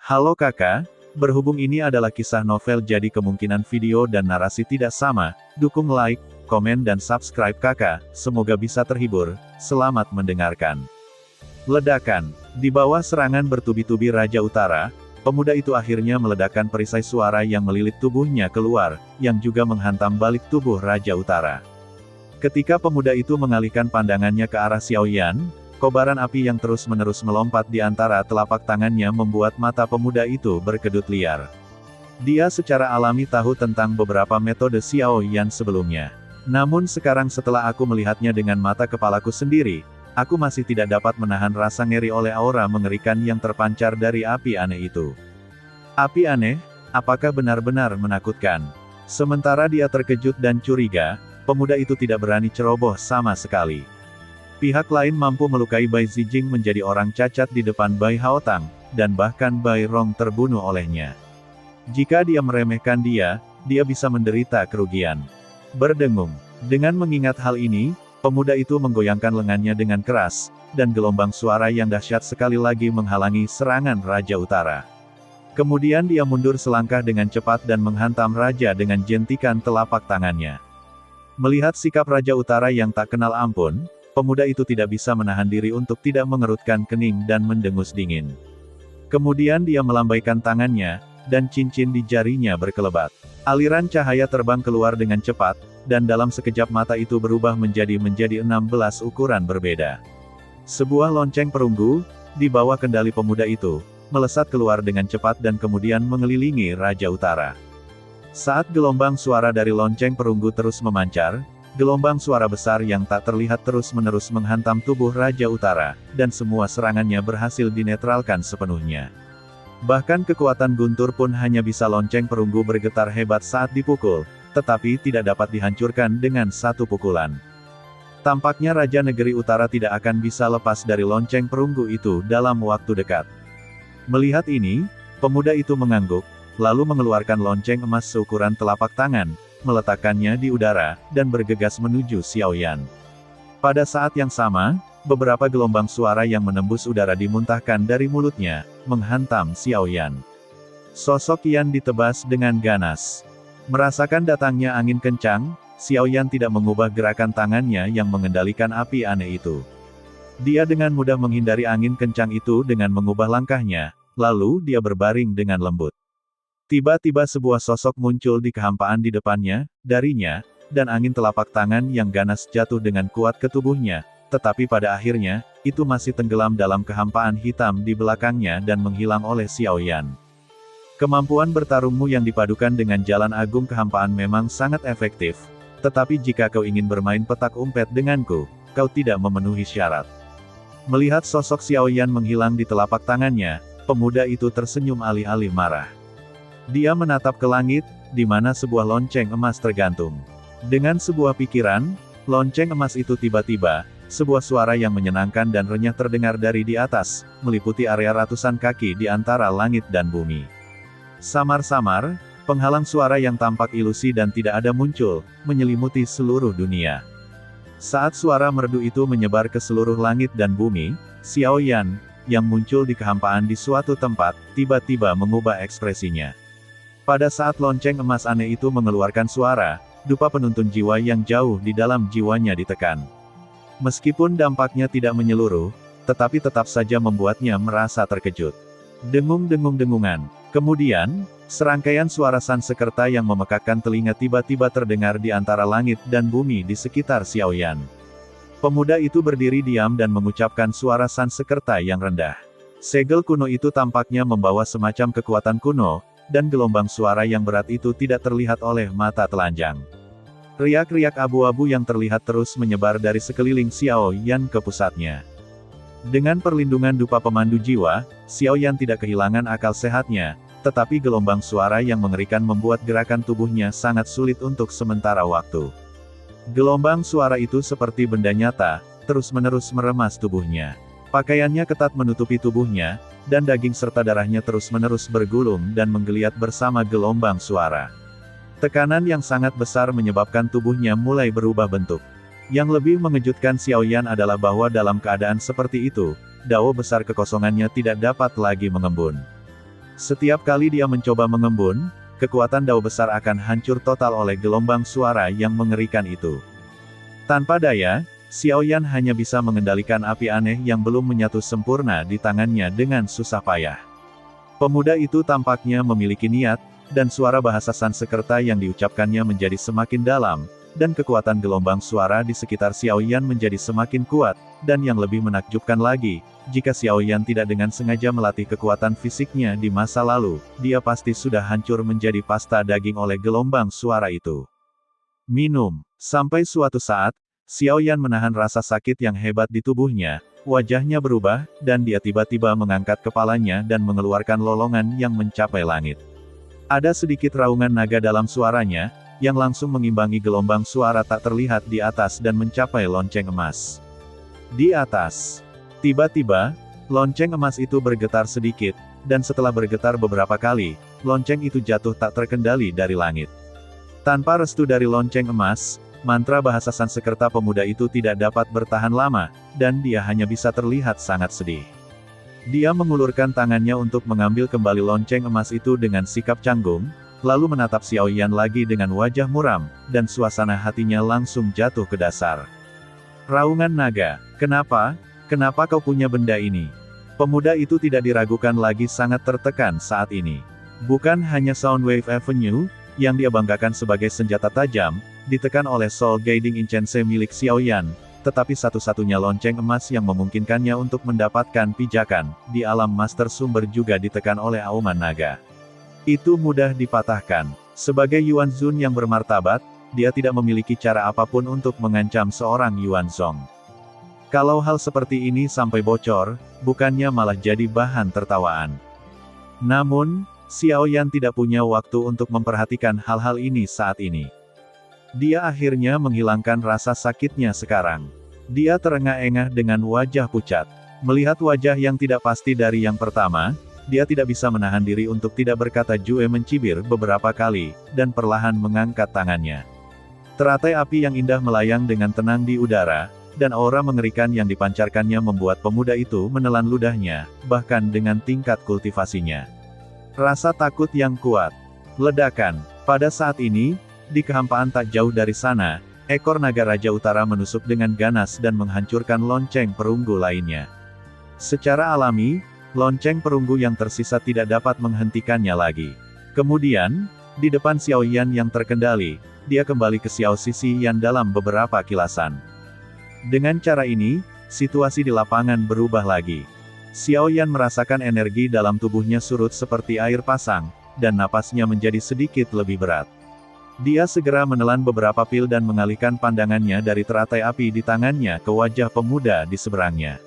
Halo kakak, berhubung ini adalah kisah novel jadi kemungkinan video dan narasi tidak sama, dukung like, komen dan subscribe kakak, semoga bisa terhibur, selamat mendengarkan. Ledakan. Di bawah serangan bertubi-tubi Raja Utara, pemuda itu akhirnya meledakkan perisai suara yang melilit tubuhnya keluar, yang juga menghantam balik tubuh Raja Utara. Ketika pemuda itu mengalihkan pandangannya ke arah Xiaoyan, kobaran api yang terus-menerus melompat di antara telapak tangannya membuat mata pemuda itu berkedut liar. Dia secara alami tahu tentang beberapa metode Xiaoyan sebelumnya. Namun sekarang setelah aku melihatnya dengan mata kepalaku sendiri, aku masih tidak dapat menahan rasa ngeri oleh aura mengerikan yang terpancar dari api aneh itu. Api aneh? Apakah benar-benar menakutkan? Sementara dia terkejut dan curiga, pemuda itu tidak berani ceroboh sama sekali. Pihak lain mampu melukai Bai Zijing menjadi orang cacat di depan Bai Haotang, dan bahkan Bai Rong terbunuh olehnya. Jika dia meremehkan dia bisa menderita kerugian. Berdengung. Dengan mengingat hal ini, pemuda itu menggoyangkan lengannya dengan keras, dan gelombang suara yang dahsyat sekali lagi menghalangi serangan Raja Utara. Kemudian dia mundur selangkah dengan cepat dan menghantam Raja dengan jentikan telapak tangannya. Melihat sikap Raja Utara yang tak kenal ampun, pemuda itu tidak bisa menahan diri untuk tidak mengerutkan kening dan mendengus dingin. Kemudian dia melambaikan tangannya, dan cincin di jarinya berkelebat. Aliran cahaya terbang keluar dengan cepat, dan dalam sekejap mata itu berubah menjadi 16 ukuran berbeda. Sebuah lonceng perunggu, di bawah kendali pemuda itu, melesat keluar dengan cepat dan kemudian mengelilingi Raja Utara. Saat gelombang suara dari lonceng perunggu terus memancar, gelombang suara besar yang tak terlihat terus-menerus menghantam tubuh Raja Utara, dan semua serangannya berhasil dinetralkan sepenuhnya. Bahkan kekuatan guntur pun hanya bisa lonceng perunggu bergetar hebat saat dipukul, tetapi tidak dapat dihancurkan dengan satu pukulan. Tampaknya Raja Negeri Utara tidak akan bisa lepas dari lonceng perunggu itu dalam waktu dekat. Melihat ini, pemuda itu mengangguk, lalu mengeluarkan lonceng emas seukuran telapak tangan, meletakkannya di udara, dan bergegas menuju Xiaoyan. Pada saat yang sama, beberapa gelombang suara yang menembus udara dimuntahkan dari mulutnya, menghantam Xiaoyan. Sosok Yan ditebas dengan ganas. Merasakan datangnya angin kencang, Xiaoyan tidak mengubah gerakan tangannya yang mengendalikan api aneh itu. Dia dengan mudah menghindari angin kencang itu dengan mengubah langkahnya, lalu dia berbaring dengan lembut. Tiba-tiba sebuah sosok muncul di kehampaan di depannya, darinya, dan angin telapak tangan yang ganas jatuh dengan kuat ke tubuhnya, tetapi pada akhirnya, itu masih tenggelam dalam kehampaan hitam di belakangnya dan menghilang oleh Xiaoyan. Kemampuan bertarungmu yang dipadukan dengan jalan agung kehampaan memang sangat efektif, tetapi jika kau ingin bermain petak umpet denganku, kau tidak memenuhi syarat. Melihat sosok Xiaoyan menghilang di telapak tangannya, pemuda itu tersenyum alih-alih marah. Dia menatap ke langit, di mana sebuah lonceng emas tergantung. Dengan sebuah pikiran, lonceng emas itu tiba-tiba, sebuah suara yang menyenangkan dan renyah terdengar dari di atas, meliputi area ratusan kaki di antara langit dan bumi. Samar-samar, penghalang suara yang tampak ilusi dan tidak ada muncul, menyelimuti seluruh dunia. Saat suara merdu itu menyebar ke seluruh langit dan bumi, Xiaoyan, yang muncul di kehampaan di suatu tempat, tiba-tiba mengubah ekspresinya. Pada saat lonceng emas aneh itu mengeluarkan suara, dupa penuntun jiwa yang jauh di dalam jiwanya ditekan. Meskipun dampaknya tidak menyeluruh, tetapi tetap saja membuatnya merasa terkejut. Dengung-dengung-dengungan. Kemudian, serangkaian suara Sansekerta yang memekakkan telinga tiba-tiba terdengar di antara langit dan bumi di sekitar Xiaoyan. Pemuda itu berdiri diam dan mengucapkan suara Sansekerta yang rendah. Segel kuno itu tampaknya membawa semacam kekuatan kuno, dan gelombang suara yang berat itu tidak terlihat oleh mata telanjang. Riak-riak abu-abu yang terlihat terus menyebar dari sekeliling Xiaoyan ke pusatnya. Dengan perlindungan dupa pemandu jiwa, Xiaoyan tidak kehilangan akal sehatnya, tetapi gelombang suara yang mengerikan membuat gerakan tubuhnya sangat sulit untuk sementara waktu. Gelombang suara itu seperti benda nyata, terus-menerus meremas tubuhnya. Pakaiannya ketat menutupi tubuhnya, dan daging serta darahnya terus-menerus bergulung dan menggeliat bersama gelombang suara. Tekanan yang sangat besar menyebabkan tubuhnya mulai berubah bentuk. Yang lebih mengejutkan Xiaoyan adalah bahwa dalam keadaan seperti itu, dao besar kekosongannya tidak dapat lagi mengembun. Setiap kali dia mencoba mengembun, kekuatan dao besar akan hancur total oleh gelombang suara yang mengerikan itu. Tanpa daya, Xiaoyan hanya bisa mengendalikan api aneh yang belum menyatu sempurna di tangannya dengan susah payah. Pemuda itu tampaknya memiliki niat, dan suara bahasa Sanskerta yang diucapkannya menjadi semakin dalam, dan kekuatan gelombang suara di sekitar Xiaoyan menjadi semakin kuat, dan yang lebih menakjubkan lagi, jika Xiaoyan tidak dengan sengaja melatih kekuatan fisiknya di masa lalu, dia pasti sudah hancur menjadi pasta daging oleh gelombang suara itu. Minum. Sampai suatu saat, Xiaoyan menahan rasa sakit yang hebat di tubuhnya, wajahnya berubah, dan dia tiba-tiba mengangkat kepalanya dan mengeluarkan lolongan yang mencapai langit. Ada sedikit raungan naga dalam suaranya, yang langsung mengimbangi gelombang suara tak terlihat di atas dan mencapai lonceng emas. Di atas, tiba-tiba, lonceng emas itu bergetar sedikit, dan setelah bergetar beberapa kali, lonceng itu jatuh tak terkendali dari langit. Tanpa restu dari lonceng emas, mantra bahasa Sanskerta pemuda itu tidak dapat bertahan lama, dan dia hanya bisa terlihat sangat sedih. Dia mengulurkan tangannya untuk mengambil kembali lonceng emas itu dengan sikap canggung, lalu menatap Xiaoyan lagi dengan wajah muram, dan suasana hatinya langsung jatuh ke dasar. Raungan naga, kenapa kau punya benda ini? Pemuda itu tidak diragukan lagi sangat tertekan saat ini. Bukan hanya Soundwave Avenue, yang dia banggakan sebagai senjata tajam, ditekan oleh Soul Guiding Incense milik Xiaoyan, tetapi satu-satunya lonceng emas yang memungkinkannya untuk mendapatkan pijakan, di alam master sumber juga ditekan oleh auman naga. Itu mudah dipatahkan. Sebagai Yuan Zun yang bermartabat, dia tidak memiliki cara apapun untuk mengancam seorang Yuan Zong. Kalau hal seperti ini sampai bocor, bukannya malah jadi bahan tertawaan. Namun, Xiaoyan tidak punya waktu untuk memperhatikan hal-hal ini saat ini. Dia akhirnya menghilangkan rasa sakitnya sekarang. Dia terengah-engah dengan wajah pucat. Melihat wajah yang tidak pasti dari yang pertama, dia tidak bisa menahan diri untuk tidak berkata Jue mencibir beberapa kali, dan perlahan mengangkat tangannya. Teratai api yang indah melayang dengan tenang di udara, dan aura mengerikan yang dipancarkannya membuat pemuda itu menelan ludahnya, bahkan dengan tingkat kultivasinya. Rasa takut yang kuat. Ledakan. Pada saat ini, di kehampaan tak jauh dari sana, ekor naga Raja Utara menusuk dengan ganas dan menghancurkan lonceng perunggu lainnya. Secara alami, lonceng perunggu yang tersisa tidak dapat menghentikannya lagi. Kemudian, di depan Xiaoyan yang terkendali, dia kembali ke Xiao Shixian dalam beberapa kilasan. Dengan cara ini, situasi di lapangan berubah lagi. Xiaoyan merasakan energi dalam tubuhnya surut seperti air pasang, dan napasnya menjadi sedikit lebih berat. Dia segera menelan beberapa pil dan mengalihkan pandangannya dari teratai api di tangannya ke wajah pemuda di seberangnya.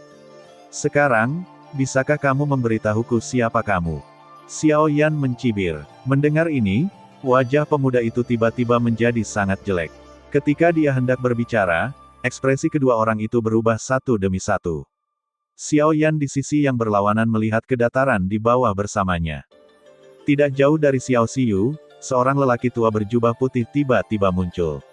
Sekarang, bisakah kamu memberitahuku siapa kamu? Xiaoyan mencibir. Mendengar ini, wajah pemuda itu tiba-tiba menjadi sangat jelek. Ketika dia hendak berbicara, ekspresi kedua orang itu berubah satu demi satu. Xiaoyan di sisi yang berlawanan melihat ke dataran di bawah bersamanya. Tidak jauh dari Xiao Xiu, seorang lelaki tua berjubah putih tiba-tiba muncul.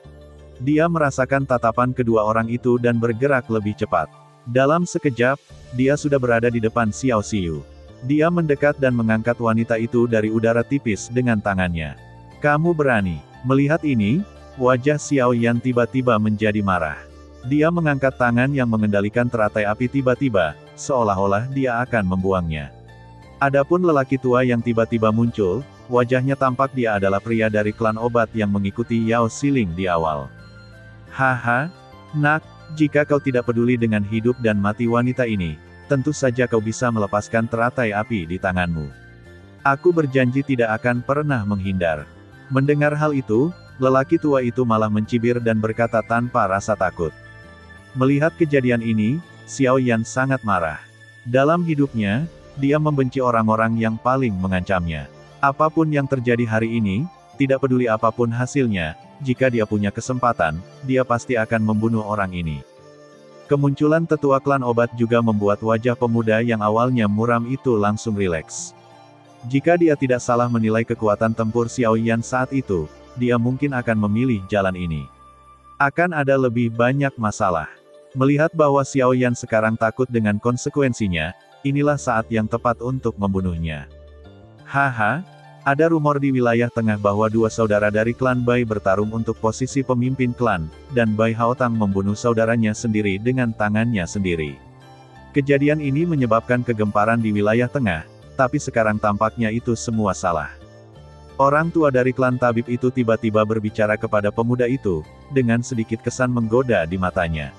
Dia merasakan tatapan kedua orang itu dan bergerak lebih cepat. Dalam sekejap, dia sudah berada di depan Xiao Xiu. Dia mendekat dan mengangkat wanita itu dari udara tipis dengan tangannya. Kamu berani? Melihat ini, wajah Xiaoyan tiba-tiba menjadi marah. Dia mengangkat tangan yang mengendalikan teratai api tiba-tiba, seolah-olah dia akan membuangnya. Adapun lelaki tua yang tiba-tiba muncul, wajahnya tampak dia adalah pria dari klan obat yang mengikuti Yao Xiling di awal. Haha, nak, jika kau tidak peduli dengan hidup dan mati wanita ini, tentu saja kau bisa melepaskan teratai api di tanganmu. Aku berjanji tidak akan pernah menghindar. Mendengar hal itu, lelaki tua itu malah mencibir dan berkata tanpa rasa takut. Melihat kejadian ini, Xiaoyan sangat marah. Dalam hidupnya, dia membenci orang-orang yang paling mengancamnya. Apapun yang terjadi hari ini, tidak peduli apapun hasilnya, jika dia punya kesempatan, dia pasti akan membunuh orang ini. Kemunculan tetua klan obat juga membuat wajah pemuda yang awalnya muram itu langsung rileks. Jika dia tidak salah menilai kekuatan tempur Xiaoyan saat itu, dia mungkin akan memilih jalan ini. Akan ada lebih banyak masalah. Melihat bahwa Xiaoyan sekarang takut dengan konsekuensinya, inilah saat yang tepat untuk membunuhnya. Haha, ada rumor di wilayah tengah bahwa dua saudara dari klan Bai bertarung untuk posisi pemimpin klan, dan Bai Haotang membunuh saudaranya sendiri dengan tangannya sendiri. Kejadian ini menyebabkan kegemparan di wilayah tengah, tapi sekarang tampaknya itu semua salah. Orang tua dari klan tabib itu tiba-tiba berbicara kepada pemuda itu, dengan sedikit kesan menggoda di matanya.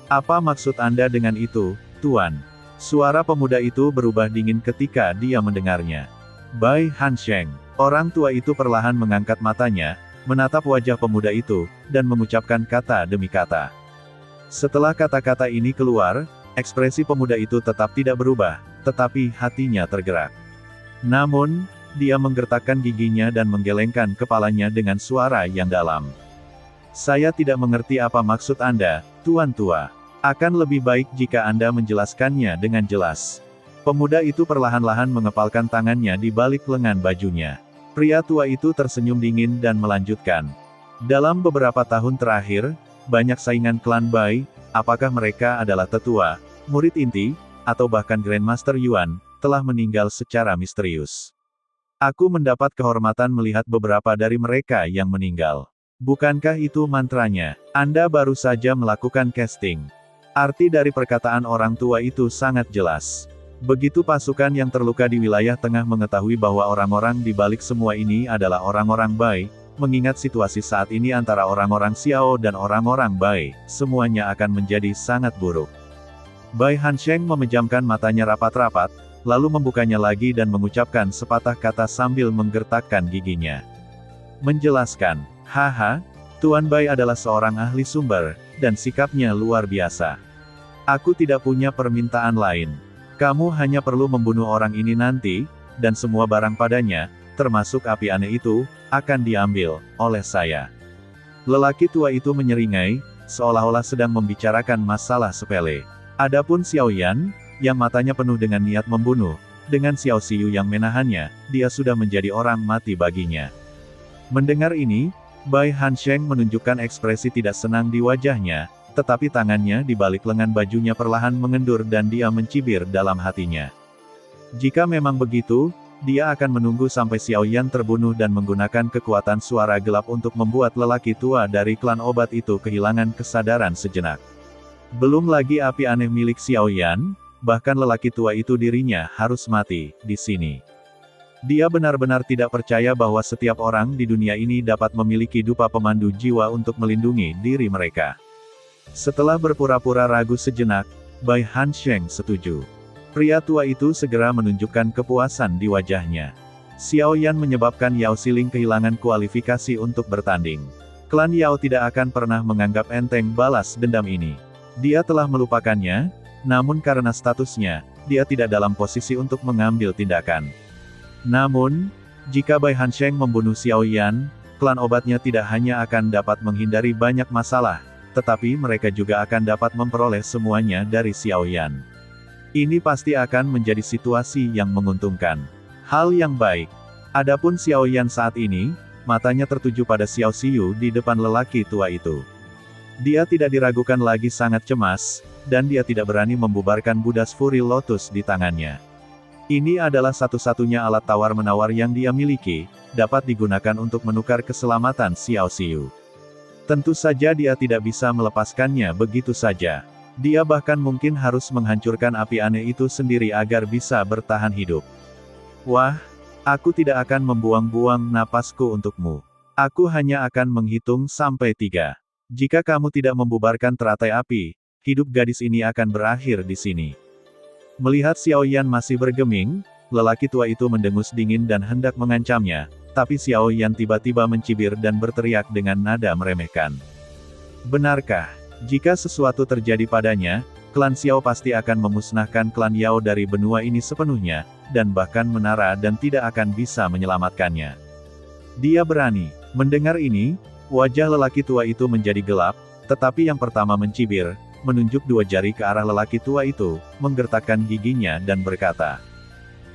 Apa maksud Anda dengan itu, Tuan? Suara pemuda itu berubah dingin ketika dia mendengarnya. Bai Hansheng. Orang tua itu perlahan mengangkat matanya, menatap wajah pemuda itu, dan mengucapkan kata demi kata. Setelah kata-kata ini keluar, ekspresi pemuda itu tetap tidak berubah, tetapi hatinya tergerak. Namun, dia menggertakkan giginya dan menggelengkan kepalanya dengan suara yang dalam. Saya tidak mengerti apa maksud Anda, Tuan Tua. Akan lebih baik jika Anda menjelaskannya dengan jelas. Pemuda itu perlahan-lahan mengepalkan tangannya di balik lengan bajunya. Pria tua itu tersenyum dingin dan melanjutkan. Dalam beberapa tahun terakhir, banyak saingan klan Bai, apakah mereka adalah tetua, murid inti, atau bahkan Grandmaster Yuan, telah meninggal secara misterius. Aku mendapat kehormatan melihat beberapa dari mereka yang meninggal. Bukankah itu mantranya? Anda baru saja melakukan casting. Arti dari perkataan orang tua itu sangat jelas. Begitu pasukan yang terluka di wilayah tengah mengetahui bahwa orang-orang di balik semua ini adalah orang-orang Bai, mengingat situasi saat ini antara orang-orang Xiao dan orang-orang Bai, semuanya akan menjadi sangat buruk. Bai Hansheng memejamkan matanya rapat-rapat, lalu membukanya lagi dan mengucapkan sepatah kata sambil menggertakkan giginya. Menjelaskan, haha, Tuan Bai adalah seorang ahli sumber, dan sikapnya luar biasa. Aku tidak punya permintaan lain. Kamu hanya perlu membunuh orang ini nanti, dan semua barang padanya, termasuk api aneh itu, akan diambil oleh saya. Lelaki tua itu menyeringai, seolah-olah sedang membicarakan masalah sepele. Adapun Xiao Yan, yang matanya penuh dengan niat membunuh, dengan Xiao Xiu yang menahannya, dia sudah menjadi orang mati baginya. Mendengar ini, Bai Hansheng menunjukkan ekspresi tidak senang di wajahnya, tetapi tangannya di balik lengan bajunya perlahan mengendur dan dia mencibir dalam hatinya. Jika memang begitu, dia akan menunggu sampai Xiao Yan terbunuh dan menggunakan kekuatan suara gelap untuk membuat lelaki tua dari klan obat itu kehilangan kesadaran sejenak. Belum lagi api aneh milik Xiao Yan, bahkan lelaki tua itu dirinya harus mati di sini. Dia benar-benar tidak percaya bahwa setiap orang di dunia ini dapat memiliki dupa pemandu jiwa untuk melindungi diri mereka. Setelah berpura-pura ragu sejenak, Bai Hansheng setuju. Pria tua itu segera menunjukkan kepuasan di wajahnya. Xiao Yan menyebabkan Yao Siling kehilangan kualifikasi untuk bertanding. Klan Yao tidak akan pernah menganggap enteng balas dendam ini. Dia telah melupakannya, namun karena statusnya, dia tidak dalam posisi untuk mengambil tindakan. Namun, jika Bai Hansheng membunuh Xiao Yan, klan obatnya tidak hanya akan dapat menghindari banyak masalah, tetapi mereka juga akan dapat memperoleh semuanya dari Xiao Yan. Ini pasti akan menjadi situasi yang menguntungkan. Hal yang baik. Adapun Xiao Yan saat ini, matanya tertuju pada Xiao Xiu di depan lelaki tua itu. Dia tidak diragukan lagi sangat cemas, dan dia tidak berani membubarkan budas Fury Lotus di tangannya. Ini adalah satu-satunya alat tawar-menawar yang dia miliki, dapat digunakan untuk menukar keselamatan Xiao Xiu. Tentu saja dia tidak bisa melepaskannya begitu saja. Dia bahkan mungkin harus menghancurkan api aneh itu sendiri agar bisa bertahan hidup. Wah, aku tidak akan membuang-buang napasku untukmu. Aku hanya akan menghitung sampai 3. Jika kamu tidak membubarkan teratai api, hidup gadis ini akan berakhir di sini. Melihat Xiao Yan masih bergeming, lelaki tua itu mendengus dingin dan hendak mengancamnya, tapi Xiao Yan tiba-tiba mencibir dan berteriak dengan nada meremehkan. Benarkah? Jika sesuatu terjadi padanya, klan Xiao pasti akan memusnahkan klan Yao dari benua ini sepenuhnya, dan bahkan menara dan tidak akan bisa menyelamatkannya. Dia berani. Mendengar ini, wajah lelaki tua itu menjadi gelap, tetapi yang pertama mencibir, menunjuk 2 jari ke arah lelaki tua itu, menggertakkan giginya dan berkata,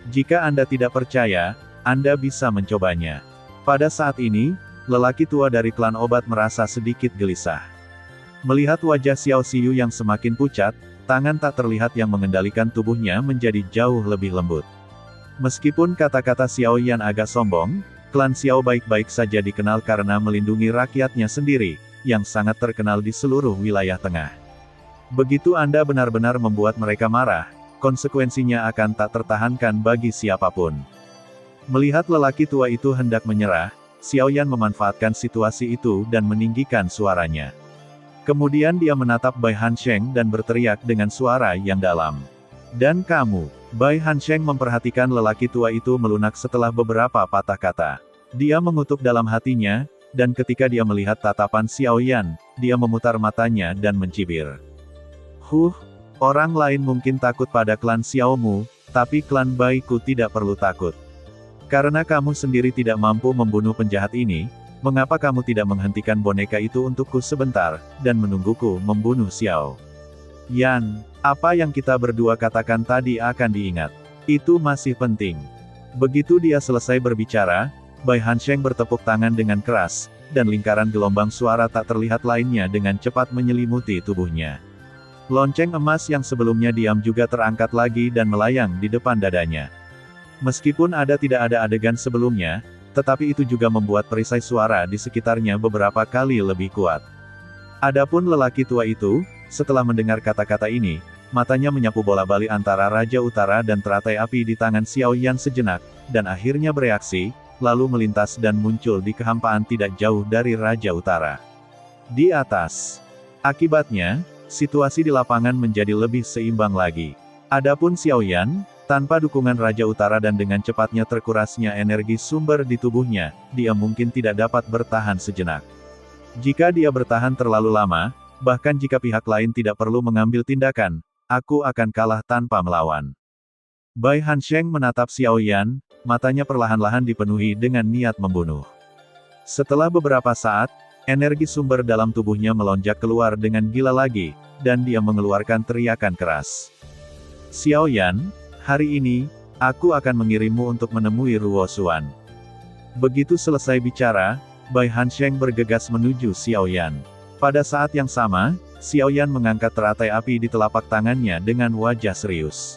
"Jika Anda tidak percaya, Anda bisa mencobanya." Pada saat ini, lelaki tua dari klan obat merasa sedikit gelisah. Melihat wajah Xiao Xiu yang semakin pucat, tangan tak terlihat yang mengendalikan tubuhnya menjadi jauh lebih lembut. Meskipun kata-kata Xiao Yan agak sombong, klan Xiao baik-baik saja dikenal karena melindungi rakyatnya sendiri, yang sangat terkenal di seluruh wilayah tengah. Begitu Anda benar-benar membuat mereka marah, konsekuensinya akan tak tertahankan bagi siapapun. Melihat lelaki tua itu hendak menyerah, Xiao Yan memanfaatkan situasi itu dan meninggikan suaranya. Kemudian dia menatap Bai Hansheng dan berteriak dengan suara yang dalam. Dan kamu, Bai Hansheng memperhatikan lelaki tua itu melunak setelah beberapa patah kata. Dia mengutuk dalam hatinya, dan ketika dia melihat tatapan Xiao Yan, dia memutar matanya dan mencibir. Orang lain mungkin takut pada klan Xiaomu, tapi klan Baiku tidak perlu takut. Karena kamu sendiri tidak mampu membunuh penjahat ini, mengapa kamu tidak menghentikan boneka itu untukku sebentar, dan menungguku membunuh Xiao Yan? Apa yang kita berdua katakan tadi akan diingat. Itu masih penting. Begitu dia selesai berbicara, Bai Hansheng bertepuk tangan dengan keras, dan lingkaran gelombang suara tak terlihat lainnya dengan cepat menyelimuti tubuhnya. Lonceng emas yang sebelumnya diam juga terangkat lagi dan melayang di depan dadanya. Meskipun tidak ada adegan sebelumnya, tetapi itu juga membuat perisai suara di sekitarnya beberapa kali lebih kuat. Adapun lelaki tua itu, setelah mendengar kata-kata ini, matanya menyapu bola-balik antara Raja Utara dan teratai api di tangan Xiao Yan sejenak, dan akhirnya bereaksi, lalu melintas dan muncul di kehampaan tidak jauh dari Raja Utara. Di atas. Akibatnya, situasi di lapangan menjadi lebih seimbang lagi. Adapun Xiao Yan, tanpa dukungan Raja Utara dan dengan cepatnya terkurasnya energi sumber di tubuhnya, dia mungkin tidak dapat bertahan sejenak. Jika dia bertahan terlalu lama, bahkan jika pihak lain tidak perlu mengambil tindakan, aku akan kalah tanpa melawan. Bai Hansheng menatap Xiao Yan, matanya perlahan-lahan dipenuhi dengan niat membunuh. Setelah beberapa saat, energi sumber dalam tubuhnya melonjak keluar dengan gila lagi, dan dia mengeluarkan teriakan keras. Xiao Yan, hari ini, aku akan mengirimmu untuk menemui Ruo Xuan. Begitu selesai bicara, Bai Hansheng bergegas menuju Xiao Yan. Pada saat yang sama, Xiao Yan mengangkat teratai api di telapak tangannya dengan wajah serius.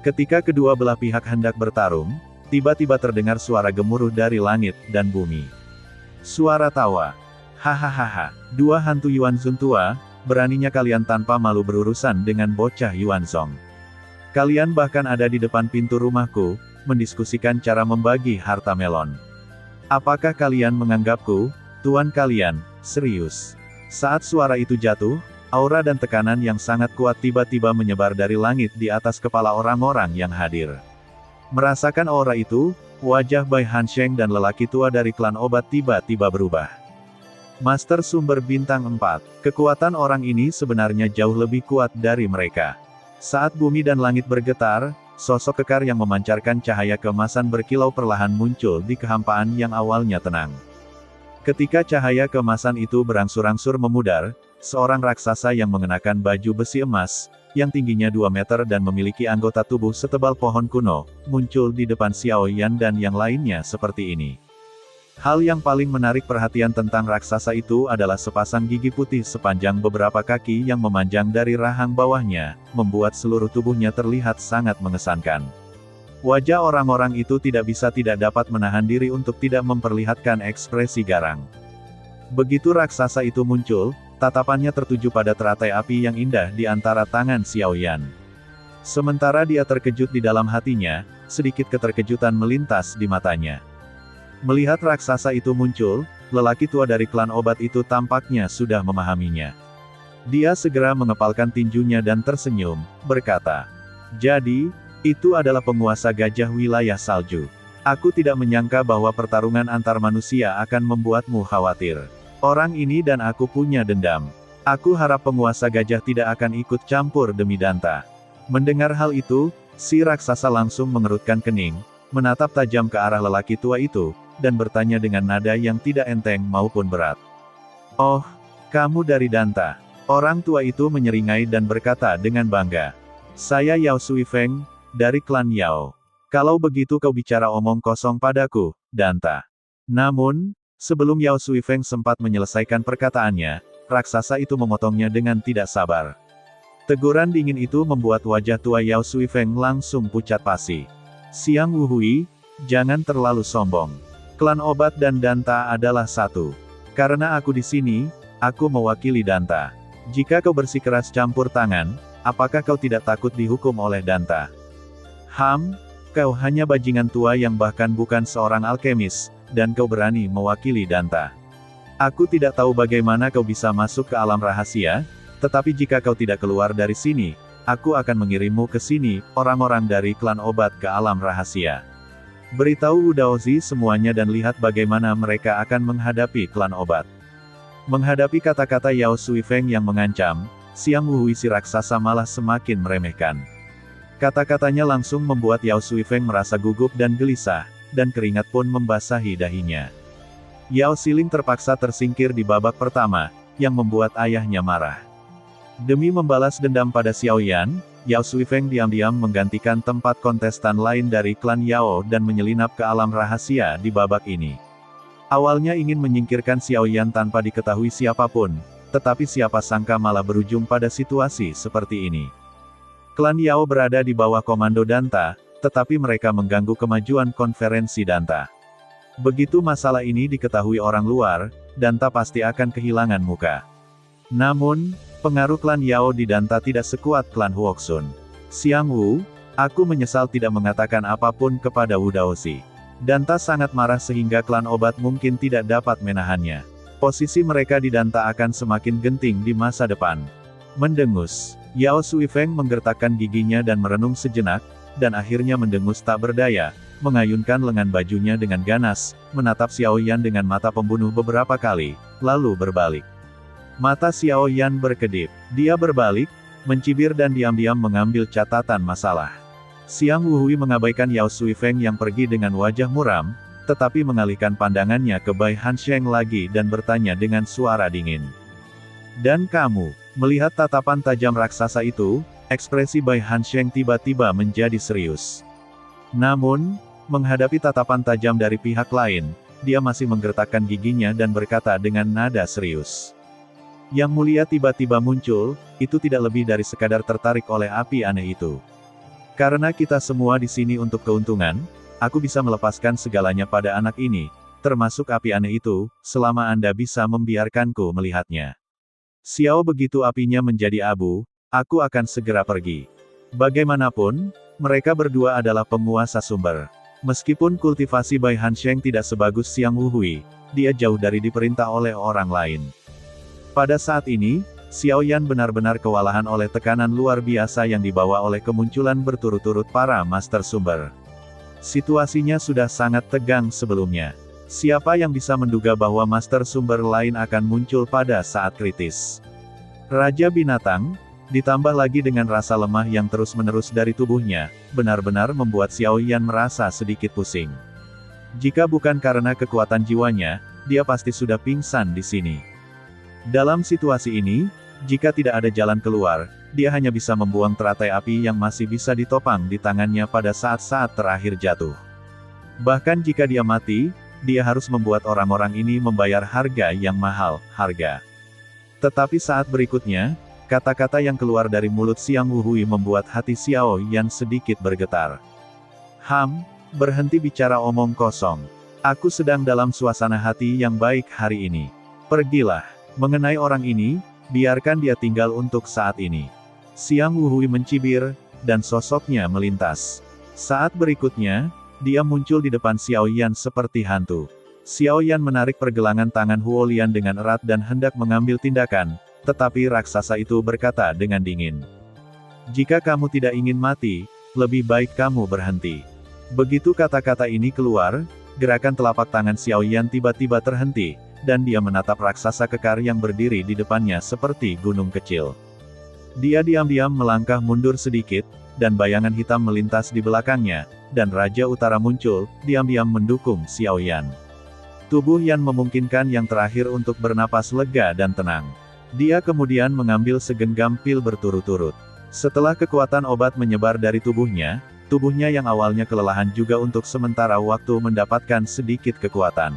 Ketika kedua belah pihak hendak bertarung, tiba-tiba terdengar suara gemuruh dari langit dan bumi. Suara tawa. Hahaha, dua hantu Yuanzong tua, beraninya kalian tanpa malu berurusan dengan bocah Yuanzong. Kalian bahkan ada di depan pintu rumahku, mendiskusikan cara membagi harta melon. Apakah kalian menganggapku, tuan kalian, serius? Saat suara itu jatuh, aura dan tekanan yang sangat kuat tiba-tiba menyebar dari langit di atas kepala orang-orang yang hadir. Merasakan aura itu, wajah Bai Hansheng dan lelaki tua dari klan obat tiba-tiba berubah. Master Sumber Bintang 4, kekuatan orang ini sebenarnya jauh lebih kuat dari mereka. Saat bumi dan langit bergetar, sosok kekar yang memancarkan cahaya keemasan berkilau perlahan muncul di kehampaan yang awalnya tenang. Ketika cahaya keemasan itu berangsur-angsur memudar, seorang raksasa yang mengenakan baju besi emas, yang tingginya 2 meter dan memiliki anggota tubuh setebal pohon kuno, muncul di depan Xiao Yan dan yang lainnya seperti ini. Hal yang paling menarik perhatian tentang raksasa itu adalah sepasang gigi putih sepanjang beberapa kaki yang memanjang dari rahang bawahnya, membuat seluruh tubuhnya terlihat sangat mengesankan. Wajah orang-orang itu tidak dapat menahan diri untuk tidak memperlihatkan ekspresi garang. Begitu raksasa itu muncul, tatapannya tertuju pada teratai api yang indah di antara tangan Xiao Yan. Sementara dia terkejut di dalam hatinya, sedikit keterkejutan melintas di matanya. Melihat raksasa itu muncul, lelaki tua dari klan obat itu tampaknya sudah memahaminya. Dia segera mengepalkan tinjunya dan tersenyum, berkata, "Jadi, itu adalah penguasa gajah wilayah salju. Aku tidak menyangka bahwa pertarungan antar manusia akan membuatmu khawatir. Orang ini dan aku punya dendam. Aku harap penguasa gajah tidak akan ikut campur demi Danta." Mendengar hal itu, si raksasa langsung mengerutkan kening, menatap tajam ke arah lelaki tua itu, dan bertanya dengan nada yang tidak enteng maupun berat. "Oh, kamu dari Danta?" Orang tua itu menyeringai dan berkata dengan bangga, "Saya Yao Suifeng, dari klan Yao. Kalau begitu kau bicara omong kosong padaku, Danta." Namun, sebelum Yao Suifeng sempat menyelesaikan perkataannya, raksasa itu memotongnya dengan tidak sabar. Teguran dingin itu membuat wajah tua Yao Suifeng langsung pucat pasi. Xiang Wuhui, jangan terlalu sombong. Klan Obat dan Danta adalah satu. Karena aku di sini, aku mewakili Danta. Jika kau bersikeras campur tangan, apakah kau tidak takut dihukum oleh Danta? Kau hanya bajingan tua yang bahkan bukan seorang alkemis, dan kau berani mewakili Danta. Aku tidak tahu bagaimana kau bisa masuk ke alam rahasia, tetapi jika kau tidak keluar dari sini, aku akan mengirimmu ke sini, orang-orang dari klan Obat ke alam rahasia. Beritahu Wudaozi semuanya dan lihat bagaimana mereka akan menghadapi klan Obat. Menghadapi kata-kata Yao Suifeng yang mengancam, Xiang Wuhui si raksasa malah semakin meremehkan. Kata-katanya langsung membuat Yao Suifeng merasa gugup dan gelisah, dan keringat pun membasahi dahinya. Yao Siling terpaksa tersingkir di babak pertama, yang membuat ayahnya marah. Demi membalas dendam pada Xiao Yan, Yao Suifeng diam-diam menggantikan tempat kontestan lain dari klan Yao dan menyelinap ke alam rahasia di babak ini. Awalnya ingin menyingkirkan Xiao Yan tanpa diketahui siapapun, tetapi siapa sangka malah berujung pada situasi seperti ini. Klan Yao berada di bawah komando Danta, tetapi mereka mengganggu kemajuan konferensi Danta. Begitu masalah ini diketahui orang luar, Danta pasti akan kehilangan muka. Namun, pengaruh klan Yao di Danta tidak sekuat klan Huoxun. Xiang Wu, aku menyesal tidak mengatakan apapun kepada Wudaozi. Danta sangat marah sehingga klan Obat mungkin tidak dapat menahannya. Posisi mereka di Danta akan semakin genting di masa depan. Mendengus, Yao Suifeng menggertakkan giginya dan merenung sejenak, dan akhirnya mendengus tak berdaya, mengayunkan lengan bajunya dengan ganas, menatap Xiao Yan dengan mata pembunuh beberapa kali, lalu berbalik. Mata Xiao Yan berkedip. Dia berbalik, mencibir dan diam-diam mengambil catatan masalah. Xiang Wuhui mengabaikan Yao Suifeng yang pergi dengan wajah muram, tetapi mengalihkan pandangannya ke Bai Hansheng lagi dan bertanya dengan suara dingin. Dan kamu, melihat tatapan tajam raksasa itu, ekspresi Bai Hansheng tiba-tiba menjadi serius. Namun, menghadapi tatapan tajam dari pihak lain, dia masih menggertakkan giginya dan berkata dengan nada serius. Yang Mulia tiba-tiba muncul, itu tidak lebih dari sekadar tertarik oleh api aneh itu. Karena kita semua di sini untuk keuntungan, aku bisa melepaskan segalanya pada anak ini, termasuk api aneh itu, selama Anda bisa membiarkanku melihatnya. Xiao begitu apinya menjadi abu, aku akan segera pergi. Bagaimanapun, mereka berdua adalah penguasa sumber. Meskipun kultivasi Bai Hansheng tidak sebagus Xiang Wuhui, dia jauh dari diperintah oleh orang lain. Pada saat ini, Xiao Yan benar-benar kewalahan oleh tekanan luar biasa yang dibawa oleh kemunculan berturut-turut para master sumber. Situasinya sudah sangat tegang sebelumnya. Siapa yang bisa menduga bahwa master sumber lain akan muncul pada saat kritis? Raja Binatang, ditambah lagi dengan rasa lemah yang terus-menerus dari tubuhnya, benar-benar membuat Xiao Yan merasa sedikit pusing. Jika bukan karena kekuatan jiwanya, dia pasti sudah pingsan di sini. Dalam situasi ini, jika tidak ada jalan keluar, dia hanya bisa membuang teratai api yang masih bisa ditopang di tangannya pada saat-saat terakhir jatuh. Bahkan jika dia mati, dia harus membuat orang-orang ini membayar harga yang mahal, harga. Tetapi saat berikutnya, kata-kata yang keluar dari mulut Xiang Wuhui membuat hati Xiao Yan sedikit bergetar. Berhenti bicara omong kosong. Aku sedang dalam suasana hati yang baik hari ini. Pergilah. Mengenai orang ini, biarkan dia tinggal untuk saat ini. Xiang Wuhui mencibir, dan sosoknya melintas. Saat berikutnya, dia muncul di depan Xiao Yan seperti hantu. Xiao Yan menarik pergelangan tangan Huo Lian dengan erat dan hendak mengambil tindakan, tetapi raksasa itu berkata dengan dingin. Jika kamu tidak ingin mati, lebih baik kamu berhenti. Begitu kata-kata ini keluar, gerakan telapak tangan Xiao Yan tiba-tiba terhenti, dan dia menatap raksasa kekar yang berdiri di depannya seperti gunung kecil. Dia diam-diam melangkah mundur sedikit, dan bayangan hitam melintas di belakangnya, dan Raja Utara muncul, diam-diam mendukung Xiao Yan. Tubuh Yan memungkinkan yang terakhir untuk bernapas lega dan tenang. Dia kemudian mengambil segenggam pil berturut-turut. Setelah kekuatan obat menyebar dari tubuhnya yang awalnya kelelahan juga untuk sementara waktu mendapatkan sedikit kekuatan.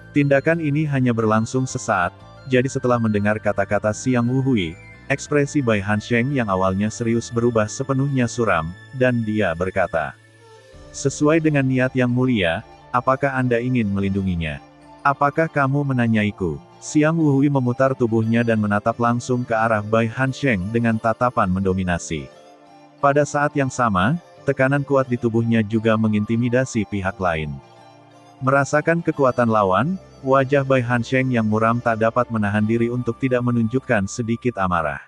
Tindakan ini hanya berlangsung sesaat, jadi setelah mendengar kata-kata Xiang Wuhui, ekspresi Bai Hansheng yang awalnya serius berubah sepenuhnya suram, dan dia berkata, Sesuai dengan niat yang mulia, apakah Anda ingin melindunginya? Apakah kamu menanyaiku? Xiang Wuhui memutar tubuhnya dan menatap langsung ke arah Bai Hansheng dengan tatapan mendominasi. Pada saat yang sama, tekanan kuat di tubuhnya juga mengintimidasi pihak lain. Merasakan kekuatan lawan, wajah Bai Hansheng yang muram tak dapat menahan diri untuk tidak menunjukkan sedikit amarah.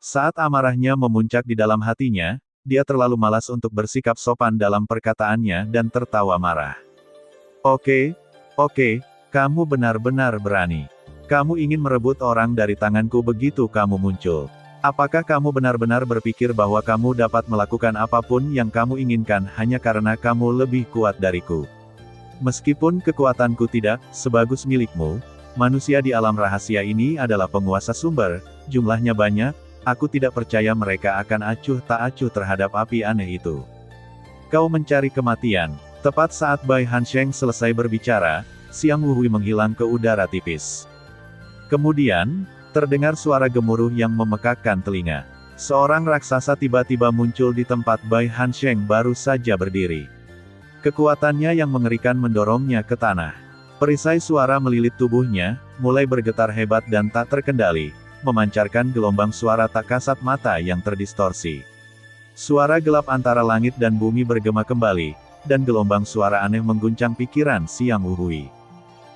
Saat amarahnya memuncak di dalam hatinya, dia terlalu malas untuk bersikap sopan dalam perkataannya dan tertawa marah. Oke, kamu benar-benar berani. Kamu ingin merebut orang dari tanganku begitu kamu muncul. Apakah kamu benar-benar berpikir bahwa kamu dapat melakukan apapun yang kamu inginkan hanya karena kamu lebih kuat dariku? Meskipun kekuatanku tidak sebagus milikmu, manusia di alam rahasia ini adalah penguasa sumber, jumlahnya banyak, aku tidak percaya mereka akan acuh tak acuh terhadap api aneh itu. Kau mencari kematian. Tepat saat Bai Hansheng selesai berbicara, Xiang Wuhui menghilang ke udara tipis. Kemudian, terdengar suara gemuruh yang memekakkan telinga. Seorang raksasa tiba-tiba muncul di tempat Bai Hansheng baru saja berdiri. Kekuatannya yang mengerikan mendorongnya ke tanah. Perisai suara melilit tubuhnya, mulai bergetar hebat dan tak terkendali, memancarkan gelombang suara tak kasat mata yang terdistorsi. Suara gelap antara langit dan bumi bergema kembali, dan gelombang suara aneh mengguncang pikiran Xiang Wuhui.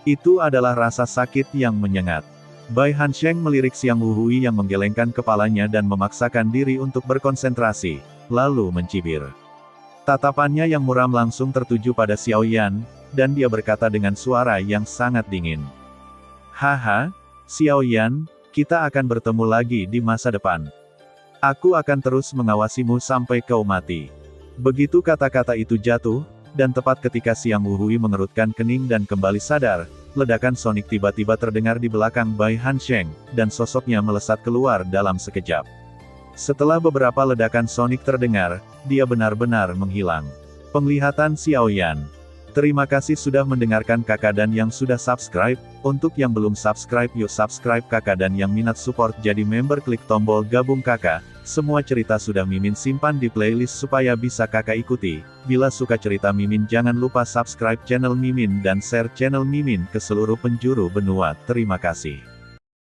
Itu adalah rasa sakit yang menyengat. Bai Hansheng melirik Xiang Wuhui yang menggelengkan kepalanya dan memaksakan diri untuk berkonsentrasi, lalu mencibir. Tatapannya yang muram langsung tertuju pada Xiao Yan, dan dia berkata dengan suara yang sangat dingin. Haha, Xiao Yan, kita akan bertemu lagi di masa depan. Aku akan terus mengawasimu sampai kau mati. Begitu kata-kata itu jatuh, dan tepat ketika Xiang Wuhui mengerutkan kening dan kembali sadar, ledakan sonik tiba-tiba terdengar di belakang Bai Hansheng, dan sosoknya melesat keluar dalam sekejap. Setelah beberapa ledakan sonik terdengar, dia benar-benar menghilang. Penglihatan Xiao Yan. Terima kasih sudah mendengarkan kakak dan yang sudah subscribe. Untuk yang belum subscribe yuk subscribe kakak dan yang minat support jadi member klik tombol gabung kakak. Semua cerita sudah Mimin simpan di playlist supaya bisa kakak ikuti. Bila suka cerita Mimin jangan lupa subscribe channel Mimin dan share channel Mimin ke seluruh penjuru benua. Terima kasih.